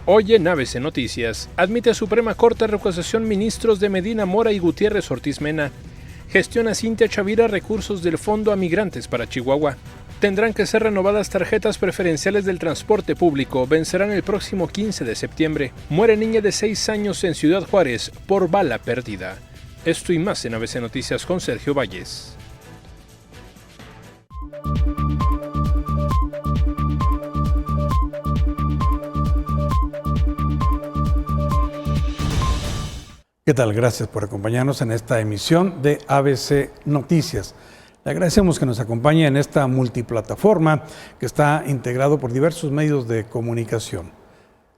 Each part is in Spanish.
Hoy en ABC Noticias, admite Suprema Corte recusación ministros de Medina Mora y Gutiérrez Ortiz Mena. Gestiona Cintia Chavira recursos del Fondo a Migrantes para Chihuahua. Tendrán que ser renovadas tarjetas preferenciales del transporte público. Vencerán el próximo 15 de septiembre. Muere niña de 6 años en Ciudad Juárez por bala perdida. Esto y más en ABC Noticias con Sergio Valles. ¿Qué tal? Gracias por acompañarnos en esta emisión de ABC Noticias. Le agradecemos que nos acompañe en esta multiplataforma que está integrado por diversos medios de comunicación.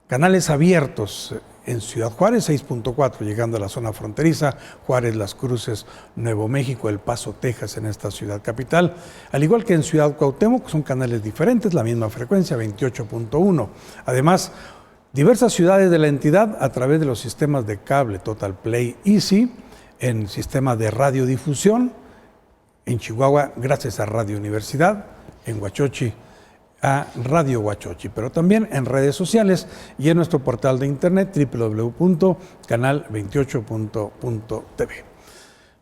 Canales abiertos en Ciudad Juárez, 6.4, llegando a la zona fronteriza, Juárez, Las Cruces, Nuevo México, El Paso, Texas, en esta ciudad capital. Al igual que en Ciudad Cuauhtémoc, son canales diferentes, la misma frecuencia, 28.1. Además, diversas ciudades de la entidad a través de los sistemas de cable Total Play Easy, en sistema de radiodifusión, en Chihuahua gracias a Radio Universidad, en Huachochi a Radio Huachochi, pero también en redes sociales y en nuestro portal de internet www.canal28.tv.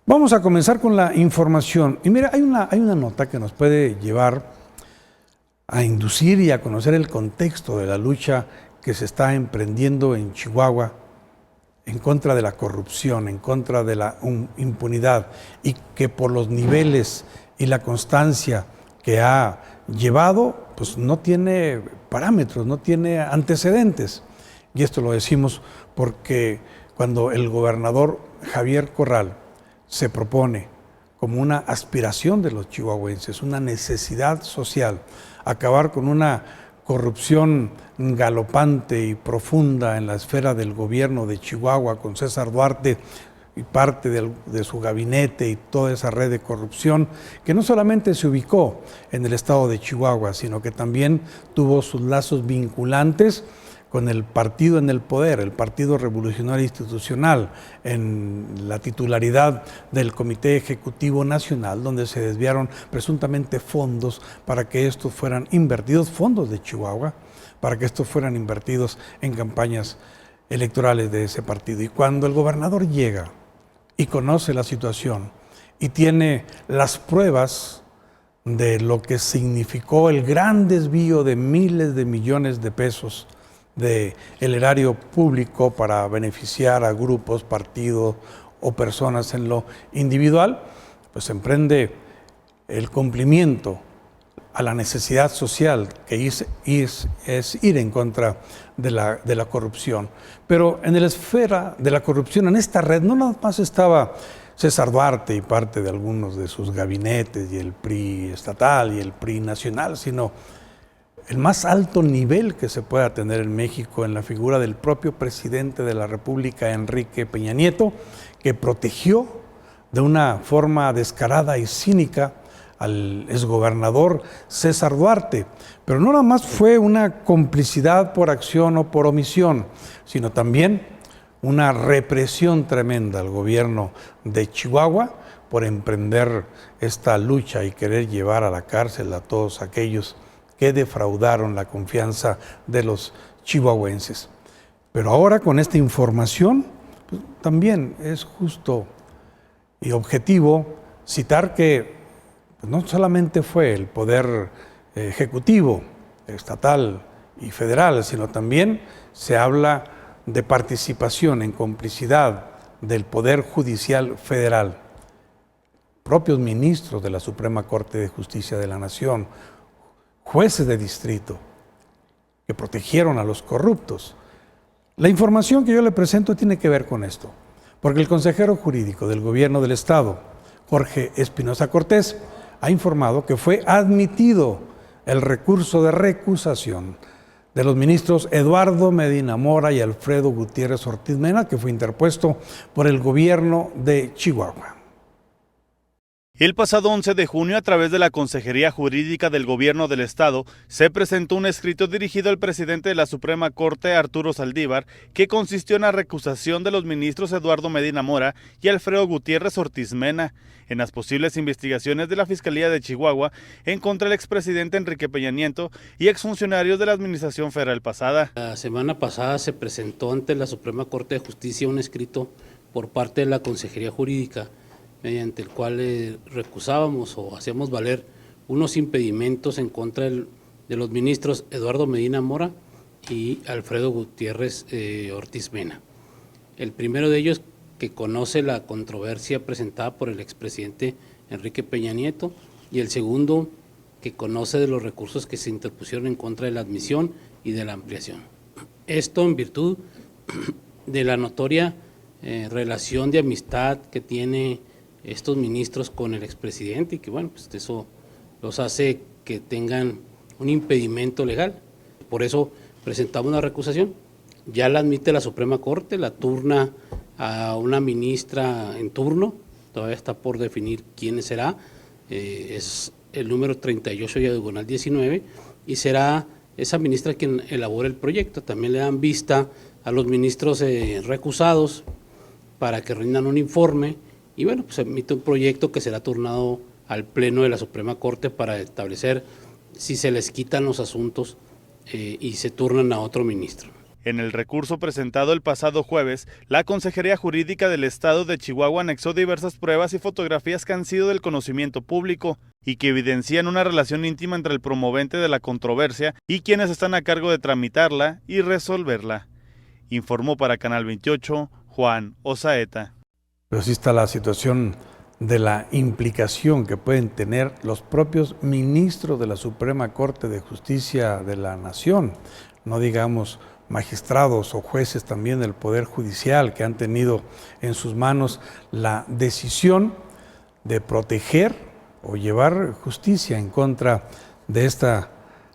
Vamos a comenzar con la información. Y mira, hay una nota que nos puede llevar a inducir y a conocer el contexto de la lucha que se está emprendiendo en Chihuahua en contra de la corrupción, en contra de la impunidad, y que por los niveles y la constancia que ha llevado, pues no tiene parámetros, no tiene antecedentes. Y esto lo decimos porque cuando el gobernador Javier Corral se propone como una aspiración de los chihuahuenses, una necesidad social, acabar con una corrupción galopante y profunda en la esfera del gobierno de Chihuahua, con César Duarte y parte de su gabinete y toda esa red de corrupción, que no solamente se ubicó en el estado de Chihuahua, sino que también tuvo sus lazos vinculantes con el partido en el poder, el Partido Revolucionario Institucional, en la titularidad del Comité Ejecutivo Nacional, donde se desviaron presuntamente fondos para que estos fueran invertidos, fondos de Chihuahua, para que estos fueran invertidos en campañas electorales de ese partido. Y cuando el gobernador llega y conoce la situación y tiene las pruebas de lo que significó el gran desvío de miles de millones de pesos del erario público para beneficiar a grupos, partidos o personas en lo individual, pues emprende el cumplimiento a la necesidad social que es ir en contra de la corrupción. Pero en la esfera de la corrupción, en esta red, no nada más estaba César Duarte y parte de algunos de sus gabinetes, y el PRI estatal y el PRI nacional, sino el más alto nivel que se pueda tener en México en la figura del propio presidente de la República, Enrique Peña Nieto, que protegió de una forma descarada y cínica al exgobernador César Duarte. Pero no nada más fue una complicidad por acción o por omisión, sino también una represión tremenda al gobierno de Chihuahua por emprender esta lucha y querer llevar a la cárcel a todos aquellos que defraudaron la confianza de los chihuahuenses. Pero ahora con esta información, pues, también es justo y objetivo citar que pues, no solamente fue el poder ejecutivo, estatal y federal, sino también se habla de participación en complicidad del Poder Judicial Federal, propios ministros de la Suprema Corte de Justicia de la Nación, jueces de distrito, que protegieron a los corruptos. La información que yo le presento tiene que ver con esto, porque el consejero jurídico del gobierno del estado, Jorge Espinosa Cortés, ha informado que fue admitido el recurso de recusación de los ministros Eduardo Medina Mora y Alfredo Gutiérrez Ortiz Mena, que fue interpuesto por el gobierno de Chihuahua. El pasado 11 de junio, a través de la Consejería Jurídica del Gobierno del Estado, se presentó un escrito dirigido al presidente de la Suprema Corte, Arturo Saldívar, que consistió en la recusación de los ministros Eduardo Medina Mora y Alfredo Gutiérrez Ortiz Mena en las posibles investigaciones de la Fiscalía de Chihuahua en contra del expresidente Enrique Peña Nieto y exfuncionarios de la Administración Federal pasada. La semana pasada se presentó ante la Suprema Corte de Justicia un escrito por parte de la Consejería Jurídica, mediante el cual recusábamos o hacíamos valer unos impedimentos en contra de los ministros Eduardo Medina Mora y Alfredo Gutiérrez Ortiz Mena. El primero de ellos, que conoce la controversia presentada por el expresidente Enrique Peña Nieto, y el segundo, que conoce de los recursos que se interpusieron en contra de la admisión y de la ampliación. Esto en virtud de la notoria relación de amistad que tiene estos ministros con el expresidente y que bueno, pues eso los hace que tengan un impedimento legal. Por eso presentamos una recusación. Ya la admite la Suprema Corte, la turna a una ministra en turno, todavía está por definir quién será, es el número 38 diagonal 19 y será esa ministra quien elabore el proyecto. También le dan vista a los ministros recusados para que rindan un informe y bueno, pues emite un proyecto que será turnado al Pleno de la Suprema Corte para establecer si se les quitan los asuntos y se turnan a otro ministro. En el recurso presentado el pasado jueves, la Consejería Jurídica del Estado de Chihuahua anexó diversas pruebas y fotografías que han sido del conocimiento público y que evidencian una relación íntima entre el promovente de la controversia y quienes están a cargo de tramitarla y resolverla. Informó para Canal 28, Juan Osaeta. Pero sí está la situación de la implicación que pueden tener los propios ministros de la Suprema Corte de Justicia de la Nación, no digamos magistrados o jueces también del Poder Judicial que han tenido en sus manos la decisión de proteger o llevar justicia en contra de esta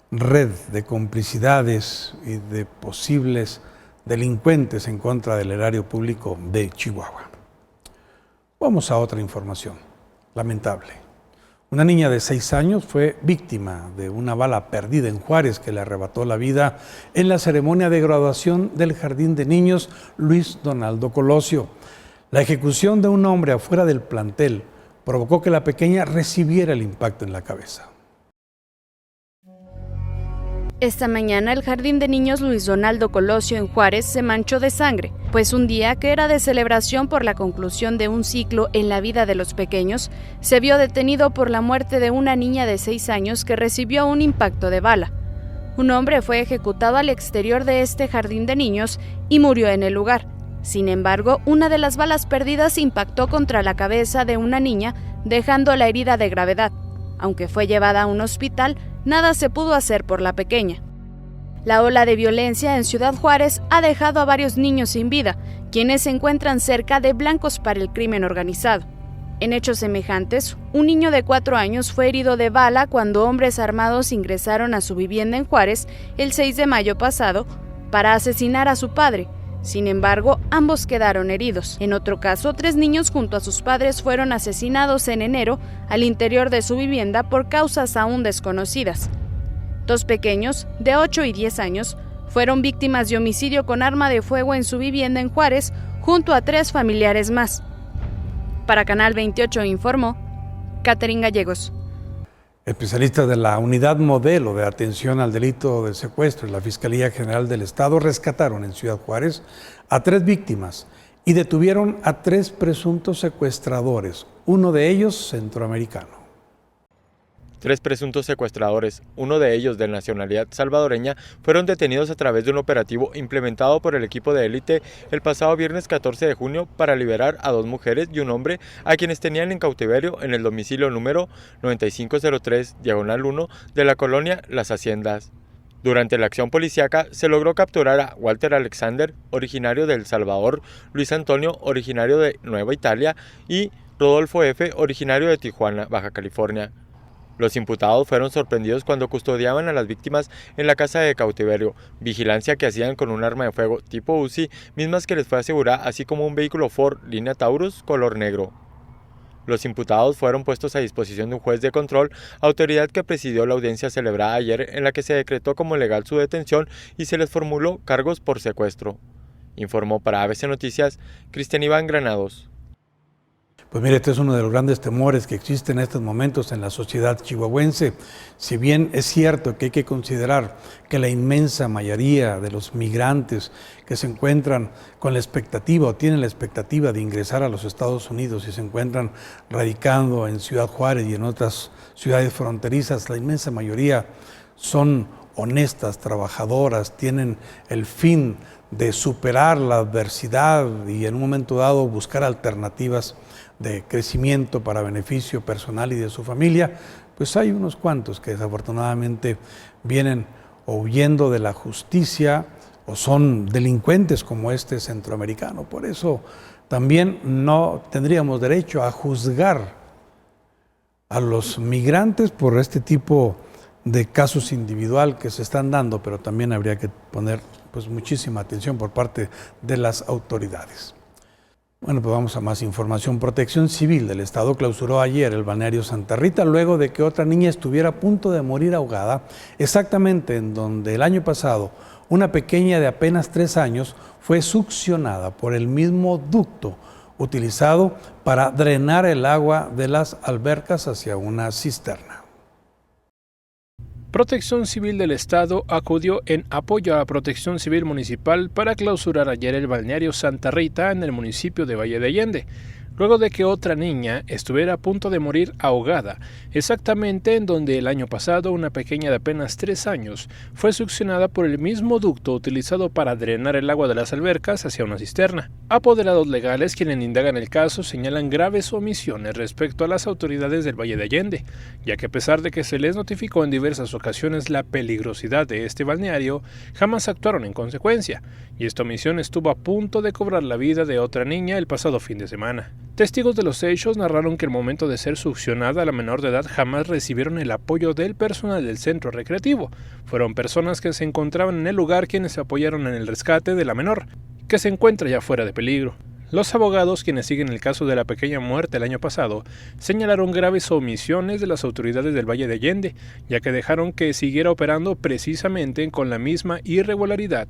red de complicidades y de posibles delincuentes en contra del erario público de Chihuahua. Vamos a otra información lamentable. Una niña de 6 años fue víctima de una bala perdida en Juárez que le arrebató la vida en la ceremonia de graduación del Jardín de Niños Luis Donaldo Colosio. La ejecución de un hombre afuera del plantel provocó que la pequeña recibiera el impacto en la cabeza. Esta mañana el Jardín de Niños Luis Donaldo Colosio en Juárez se manchó de sangre, pues un día que era de celebración por la conclusión de un ciclo en la vida de los pequeños, se vio detenido por la muerte de una niña de 6 años que recibió un impacto de bala. Un hombre fue ejecutado al exterior de este jardín de niños y murió en el lugar. Sin embargo, una de las balas perdidas impactó contra la cabeza de una niña, dejando la herida de gravedad. Aunque fue llevada a un hospital, nada se pudo hacer por la pequeña. La ola de violencia en Ciudad Juárez ha dejado a varios niños sin vida, quienes se encuentran cerca de blancos para el crimen organizado. En hechos semejantes, un niño de 4 años fue herido de bala cuando hombres armados ingresaron a su vivienda en Juárez el 6 de mayo pasado para asesinar a su padre. Sin embargo, ambos quedaron heridos. En otro caso, 3 niños junto a sus padres fueron asesinados en enero al interior de su vivienda por causas aún desconocidas. 2 pequeños, de 8 y 10 años, fueron víctimas de homicidio con arma de fuego en su vivienda en Juárez, junto a 3 familiares más. Para Canal 28 informó Catherine Gallegos. Especialistas de la Unidad Modelo de Atención al Delito de Secuestro y la Fiscalía General del Estado rescataron en Ciudad Juárez a 3 víctimas y detuvieron a 3 presuntos secuestradores, uno de ellos centroamericano. 3 presuntos secuestradores, uno de ellos de nacionalidad salvadoreña, fueron detenidos a través de un operativo implementado por el equipo de élite el pasado viernes 14 de junio para liberar a 2 mujeres y un hombre a quienes tenían en cautiverio en el domicilio número 9503-1 de la colonia Las Haciendas. Durante la acción policíaca se logró capturar a Walter Alexander, originario de El Salvador, Luis Antonio, originario de Nueva Italia, y Rodolfo F., originario de Tijuana, Baja California. Los imputados fueron sorprendidos cuando custodiaban a las víctimas en la casa de cautiverio, vigilancia que hacían con un arma de fuego tipo Uzi, mismas que les fue asegurada, así como un vehículo Ford línea Taurus color negro. Los imputados fueron puestos a disposición de un juez de control, autoridad que presidió la audiencia celebrada ayer en la que se decretó como legal su detención y se les formuló cargos por secuestro. Informó para ABC Noticias, Cristian Iván Granados. Pues mire, este es uno de los grandes temores que existen en estos momentos en la sociedad chihuahuense. Si bien es cierto que hay que considerar que la inmensa mayoría de los migrantes que se encuentran con la expectativa o tienen la expectativa de ingresar a los Estados Unidos y se encuentran radicando en Ciudad Juárez y en otras ciudades fronterizas, la inmensa mayoría son honestas, trabajadoras, tienen el fin de superar la adversidad y en un momento dado buscar alternativas de crecimiento para beneficio personal y de su familia, pues hay unos cuantos que desafortunadamente vienen o huyendo de la justicia o son delincuentes como este centroamericano. Por eso también no tendríamos derecho a juzgar a los migrantes por este tipo de casos individual que se están dando, pero también habría que poner pues muchísima atención por parte de las autoridades. Bueno, pues vamos a más información. Protección Civil del Estado clausuró ayer el balneario Santa Rita luego de que otra niña estuviera a punto de morir ahogada, exactamente en donde el año pasado una pequeña de apenas 3 años fue succionada por el mismo ducto utilizado para drenar el agua de las albercas hacia una cisterna. Protección Civil del Estado acudió en apoyo a Protección Civil Municipal para clausurar ayer el balneario Santa Rita en el municipio de Valle de Allende, luego de que otra niña estuviera a punto de morir ahogada, exactamente en donde el año pasado una pequeña de apenas 3 años fue succionada por el mismo ducto utilizado para drenar el agua de las albercas hacia una cisterna. Apoderados legales quienes indagan el caso señalan graves omisiones respecto a las autoridades del Valle de Allende, ya que a pesar de que se les notificó en diversas ocasiones la peligrosidad de este balneario, jamás actuaron en consecuencia, y esta omisión estuvo a punto de cobrar la vida de otra niña el pasado fin de semana. Testigos de los hechos narraron que al momento de ser succionada la menor de edad jamás recibieron el apoyo del personal del centro recreativo. Fueron personas que se encontraban en el lugar quienes se apoyaron en el rescate de la menor, que se encuentra ya fuera de peligro. Los abogados, quienes siguen el caso de la pequeña muerte el año pasado, señalaron graves omisiones de las autoridades del Valle de Allende, ya que dejaron que siguiera operando precisamente con la misma irregularidad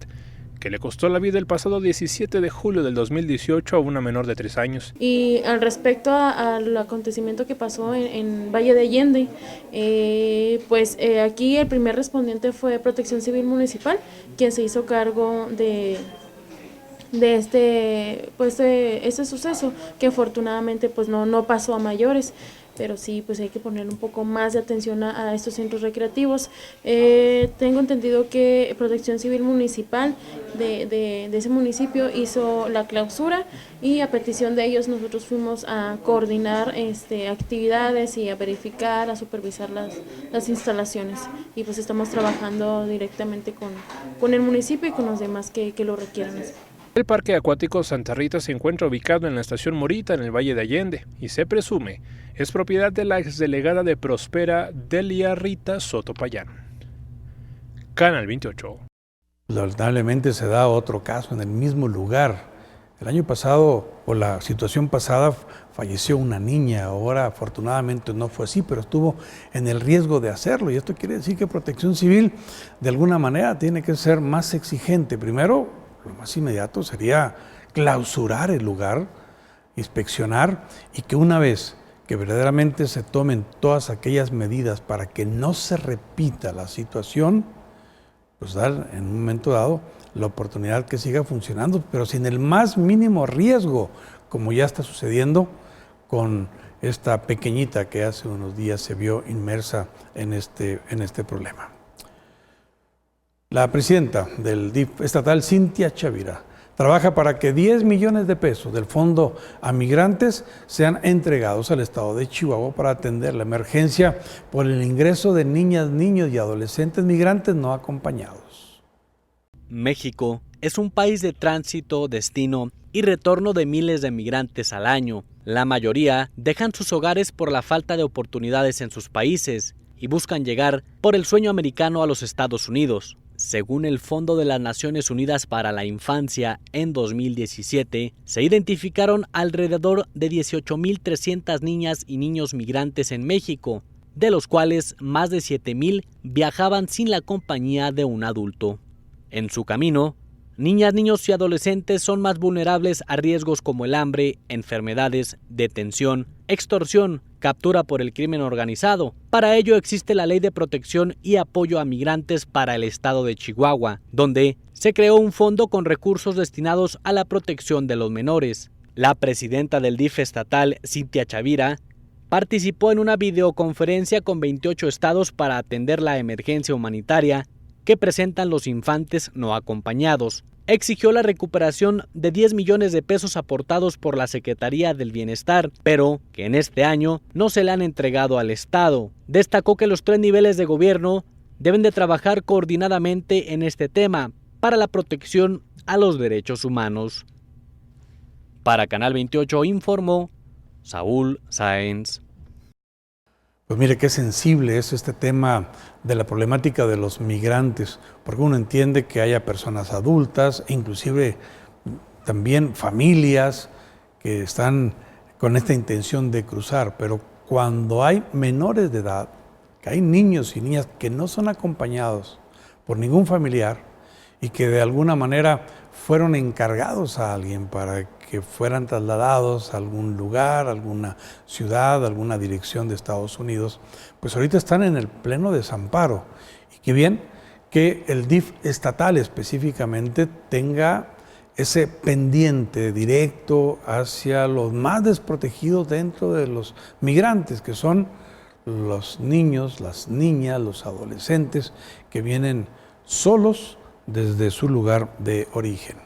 que le costó la vida el pasado 17 de julio del 2018 a una menor de 3 años. Y al respecto al acontecimiento que pasó en Valle de Allende, aquí el primer respondiente fue Protección Civil Municipal, quien se hizo cargo de este suceso, que afortunadamente pues no pasó a mayores. Pero sí, pues hay que poner un poco más de atención a estos centros recreativos. Tengo entendido que Protección Civil Municipal de ese municipio hizo la clausura y a petición de ellos nosotros fuimos a coordinar actividades y a verificar, a supervisar las instalaciones. Y pues estamos trabajando directamente con el municipio y con los demás que lo requieran. El Parque Acuático Santa Rita se encuentra ubicado en la estación Morita en el Valle de Allende y se presume es propiedad de la exdelegada de Prospera Delia Rita Soto Payán. Canal 28. Lamentablemente se da otro caso en el mismo lugar. El año pasado, o la situación pasada, falleció una niña. Ahora afortunadamente no fue así, pero estuvo en el riesgo de hacerlo. Y esto quiere decir que Protección Civil de alguna manera tiene que ser más exigente. Primero, lo más inmediato sería clausurar el lugar, inspeccionar y que una vez que verdaderamente se tomen todas aquellas medidas para que no se repita la situación, pues dar en un momento dado la oportunidad que siga funcionando, pero sin el más mínimo riesgo, como ya está sucediendo con esta pequeñita que hace unos días se vio inmersa en este problema. La presidenta del DIF estatal, Cintia Chavira, trabaja para que 10 millones de pesos del Fondo a Migrantes sean entregados al estado de Chihuahua para atender la emergencia por el ingreso de niñas, niños y adolescentes migrantes no acompañados. México es un país de tránsito, destino y retorno de miles de migrantes al año. La mayoría dejan sus hogares por la falta de oportunidades en sus países y buscan llegar por el sueño americano a los Estados Unidos. Según el Fondo de las Naciones Unidas para la Infancia, en 2017 se identificaron alrededor de 18.300 niñas y niños migrantes en México, de los cuales más de 7.000 viajaban sin la compañía de un adulto. En su camino, niñas, niños y adolescentes son más vulnerables a riesgos como el hambre, enfermedades, detención, extorsión, captura por el crimen organizado. Para ello existe la Ley de Protección y Apoyo a Migrantes para el Estado de Chihuahua, donde se creó un fondo con recursos destinados a la protección de los menores. La presidenta del DIF estatal, Cintia Chavira, participó en una videoconferencia con 28 estados para atender la emergencia humanitaria que presentan los infantes no acompañados. Exigió la recuperación de 10 millones de pesos aportados por la Secretaría del Bienestar, pero que en este año no se le han entregado al Estado. Destacó que los 3 niveles de gobierno deben de trabajar coordinadamente en este tema para la protección a los derechos humanos. Para Canal 28 informó Saúl Sáenz. Pues mire qué sensible es este tema de la problemática de los migrantes, porque uno entiende que haya personas adultas, inclusive también familias que están con esta intención de cruzar, pero cuando hay menores de edad, que hay niños y niñas que no son acompañados por ningún familiar y que de alguna manera fueron encargados a alguien para que fueran trasladados a algún lugar, alguna ciudad, alguna dirección de Estados Unidos, pues ahorita están en el pleno desamparo. Y qué bien que el DIF estatal específicamente tenga ese pendiente directo hacia los más desprotegidos dentro de los migrantes, que son los niños, las niñas, los adolescentes que vienen solos desde su lugar de origen.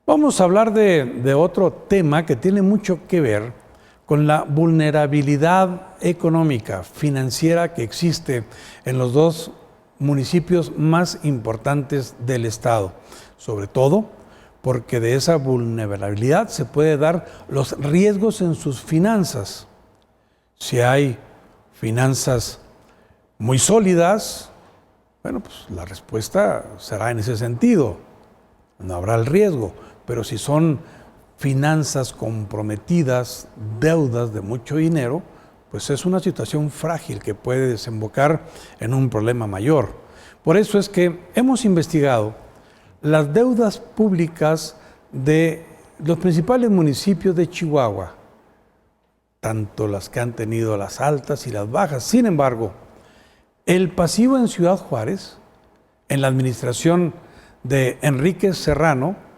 Vamos a hablar de otro tema que tiene mucho que ver con la vulnerabilidad económica, financiera que existe en los dos municipios más importantes del estado, sobre todo porque de esa vulnerabilidad se puede dar los riesgos en sus finanzas. Si hay finanzas muy sólidas, bueno, pues la respuesta será en ese sentido, no habrá el riesgo. Pero si son finanzas comprometidas, deudas de mucho dinero, pues es una situación frágil que puede desembocar en un problema mayor. Por eso es que hemos investigado las deudas públicas de los principales municipios de Chihuahua, tanto las que han tenido las altas y las bajas. Sin embargo, el pasivo en Ciudad Juárez, en la administración de Enrique Serrano,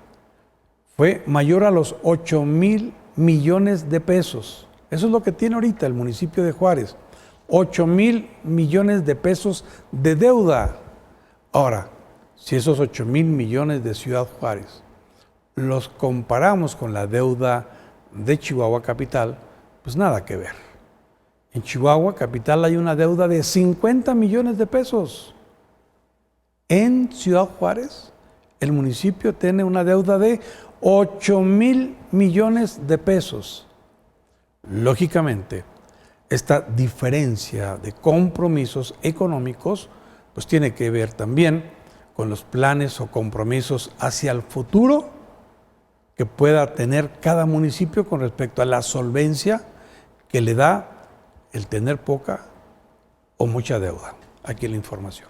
fue mayor a los 8,000 millones de pesos. Eso es lo que tiene ahorita el municipio de Juárez, 8,000 millones de pesos de deuda. Ahora, si esos 8,000 millones de Ciudad Juárez los comparamos con la deuda de Chihuahua Capital, pues nada que ver. En Chihuahua Capital hay una deuda de 50 millones de pesos. En Ciudad Juárez, el municipio tiene una deuda de 8,000 millones de pesos. Lógicamente, esta diferencia de compromisos económicos pues tiene que ver también con los planes o compromisos hacia el futuro que pueda tener cada municipio con respecto a la solvencia que le da el tener poca o mucha deuda. Aquí la información.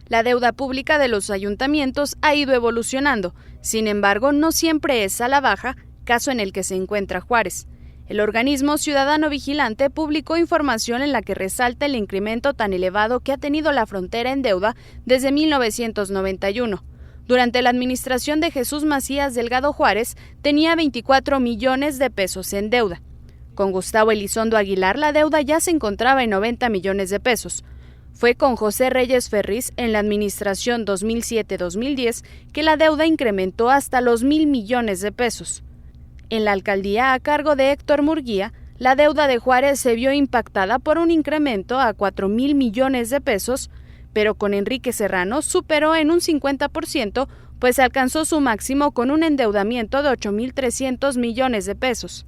La deuda pública de los ayuntamientos ha ido evolucionando, sin embargo, no siempre es a la baja, caso en el que se encuentra Juárez. El organismo Ciudadano Vigilante publicó información en la que resalta el incremento tan elevado que ha tenido la frontera en deuda desde 1991. Durante la administración de Jesús Macías Delgado Juárez, tenía 24 millones de pesos en deuda. Con Gustavo Elizondo Aguilar, la deuda ya se encontraba en 90 millones de pesos. Fue con José Reyes Ferriz en la administración 2007-2010 que la deuda incrementó hasta los 1,000 millones de pesos. En la alcaldía a cargo de Héctor Murguía, la deuda de Juárez se vio impactada por un incremento a 4,000 millones de pesos, pero con Enrique Serrano superó en un 50%, pues alcanzó su máximo con un endeudamiento de 8,300 millones de pesos.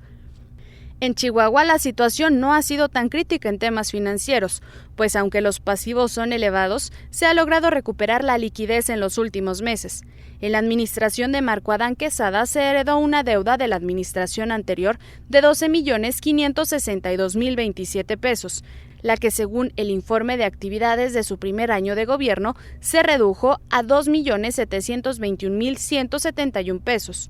En Chihuahua la situación no ha sido tan crítica en temas financieros, pues aunque los pasivos son elevados, se ha logrado recuperar la liquidez en los últimos meses. En la administración de Marco Adán Quesada se heredó una deuda de la administración anterior de 12.562.027 pesos, la que según el informe de actividades de su primer año de gobierno se redujo a 2.721.171 pesos.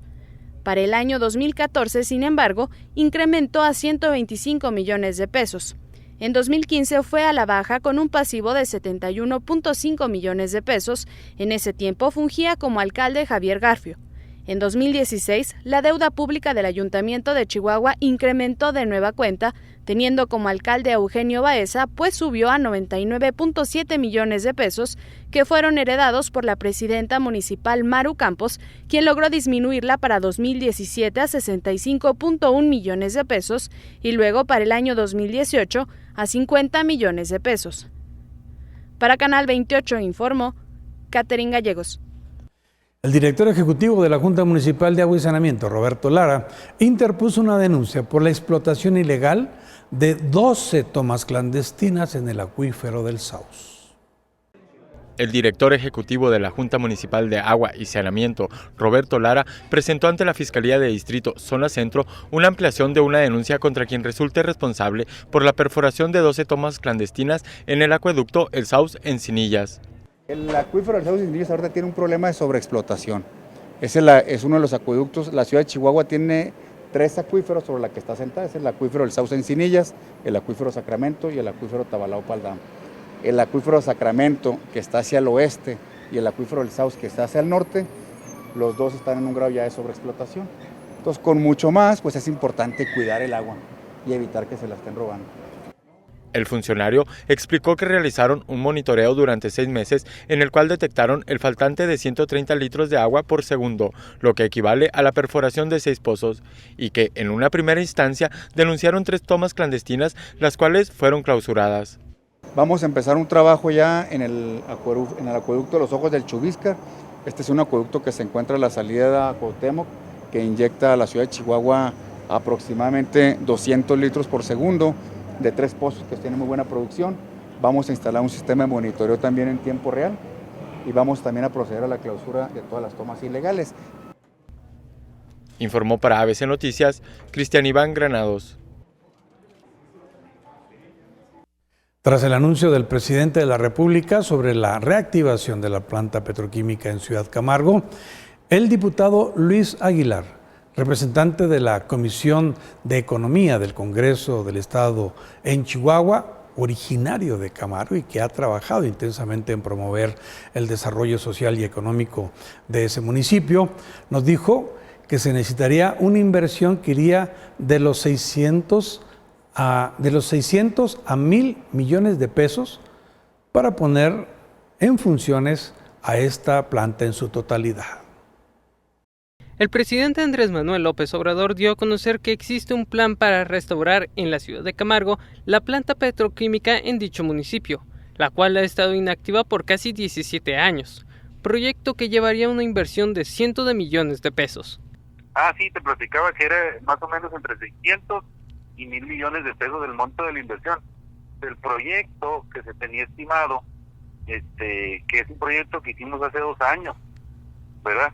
Para el año 2014, sin embargo, incrementó a 125 millones de pesos. En 2015 fue a la baja con un pasivo de 71.5 millones de pesos. En ese tiempo fungía como alcalde Javier Garfio. En 2016, la deuda pública del Ayuntamiento de Chihuahua incrementó de nueva cuenta, teniendo como alcalde a Eugenio Baeza, pues subió a 99.7 millones de pesos, que fueron heredados por la presidenta municipal Maru Campos, quien logró disminuirla para 2017 a 65.1 millones de pesos y luego para el año 2018 a 50 millones de pesos. Para Canal 28 informó Catherine Gallegos. El director ejecutivo de la Junta Municipal de Agua y Saneamiento, Roberto Lara, interpuso una denuncia por la explotación ilegal de 12 tomas clandestinas en el acuífero del Saus. El director ejecutivo de la Junta Municipal de Agua y Saneamiento, Roberto Lara, presentó ante la Fiscalía de Distrito Zona Centro una ampliación de una denuncia contra quien resulte responsable por la perforación de 12 tomas clandestinas en el acueducto El Saus en Cinillas. El acuífero del Saus en Cinillas ahorita tiene un problema de sobreexplotación. Es uno de los acueductos. La ciudad de Chihuahua tiene 3 acuíferos sobre la que está sentada. Es el acuífero del Saus en Cinillas, el acuífero Sacramento y el acuífero Tabalao-Paldam. El acuífero Sacramento, que está hacia el oeste, y el acuífero del Saus, que está hacia el norte, los dos están en un grado ya de sobreexplotación. Entonces, con mucho más, pues es importante cuidar el agua y evitar que se la estén robando. El funcionario explicó que realizaron un monitoreo durante 6 meses en el cual detectaron el faltante de 130 litros de agua por segundo, lo que equivale a la perforación de 6 pozos, y que en una primera instancia denunciaron 3 tomas clandestinas, las cuales fueron clausuradas. Vamos a empezar un trabajo ya en el acueducto de los Ojos del Chubisca. Este es un acueducto que se encuentra a la salida de Cuauhtémoc, que inyecta a la ciudad de Chihuahua aproximadamente 200 litros por segundo, de 3 pozos que tienen muy buena producción. Vamos a instalar un sistema de monitoreo también en tiempo real y vamos también a proceder a la clausura de todas las tomas ilegales. Informó para ABC Noticias Cristian Iván Granados. Tras el anuncio del presidente de la República sobre la reactivación de la planta petroquímica en Ciudad Camargo, el diputado Luis Aguilar, representante de la Comisión de Economía del Congreso del Estado en Chihuahua, originario de Camargo y que ha trabajado intensamente en promover el desarrollo social y económico de ese municipio, nos dijo que se necesitaría una inversión que iría de los 600 a 1,000 millones de pesos para poner en funciones a esta planta en su totalidad. El presidente Andrés Manuel López Obrador dio a conocer que existe un plan para restaurar en la ciudad de Camargo la planta petroquímica en dicho municipio, la cual ha estado inactiva por casi 17 años, proyecto que llevaría una inversión de cientos de millones de pesos. Sí, te platicaba que era más o menos entre 600 y 1,000 millones de pesos del monto de la inversión. El proyecto que se tenía estimado, que es un proyecto que hicimos hace 2 años, ¿verdad?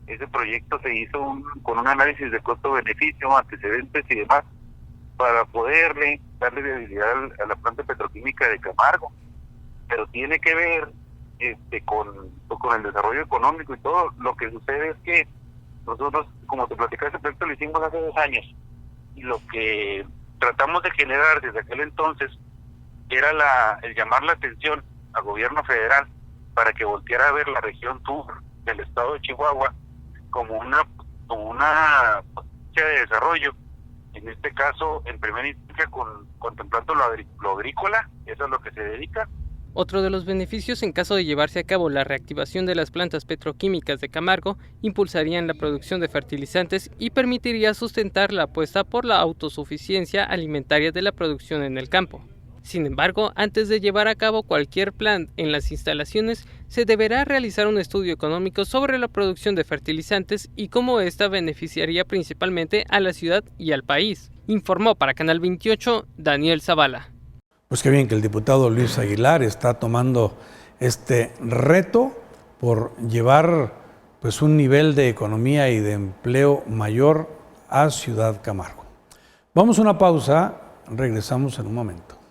Ese proyecto se hizo con un análisis de costo-beneficio, antecedentes y demás, para poderle darle viabilidad a la planta petroquímica de Camargo. Pero tiene que ver con el desarrollo económico y todo. Lo que sucede es que nosotros, como te platicaba, ese proyecto lo hicimos hace 2 años. Y lo que tratamos de generar desde aquel entonces era el llamar la atención al gobierno federal para que volteara a ver la región sur del estado de Chihuahua como una potencia de desarrollo, en este caso en primera instancia contemplando lo agrícola, eso es lo que se dedica. Otro de los beneficios en caso de llevarse a cabo la reactivación de las plantas petroquímicas de Camargo impulsarían la producción de fertilizantes y permitiría sustentar la apuesta por la autosuficiencia alimentaria de la producción en el campo. Sin embargo, antes de llevar a cabo cualquier plan en las instalaciones, se deberá realizar un estudio económico sobre la producción de fertilizantes y cómo ésta beneficiaría principalmente a la ciudad y al país. Informó para Canal 28, Daniel Zavala. Pues qué bien que el diputado Luis Aguilar está tomando este reto por llevar pues un nivel de economía y de empleo mayor a Ciudad Camargo. Vamos a una pausa, regresamos en un momento.